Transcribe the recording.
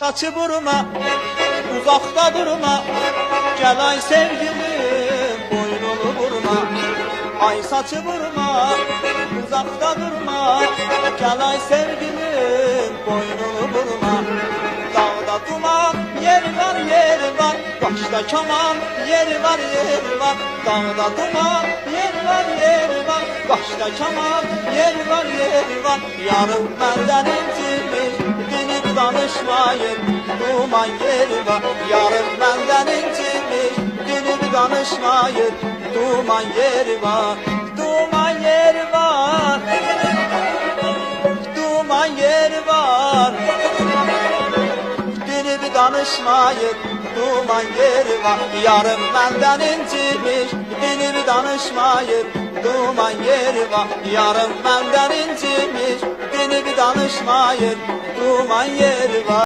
Saçı vurma, uzakta durma. Gel ay sevgilim, boynunu vurma. Ay saçı vurma, uzakta durma. Gel ay sevgilim, boynunu vurma. Dağda duman, yeri var, yeri var. Başta kaman, yeri var, yeri var. Dağda duman, yeri var, yeri var. Başta kaman, yeri var, yeri var. Yarım benden incinmiş, dinip danışmayın. Duman yeri var, yarım benden incinmiş, dinip danışmayın. Duman yeri var, duman yeri var. Duman yeri var, dinip danışmayın. Duman yeri var, yarım benden incinmiş, dinip danışmayın. Duman yeri var, yarım benden incinmiş, dinip danışmayın. Duman yeri var.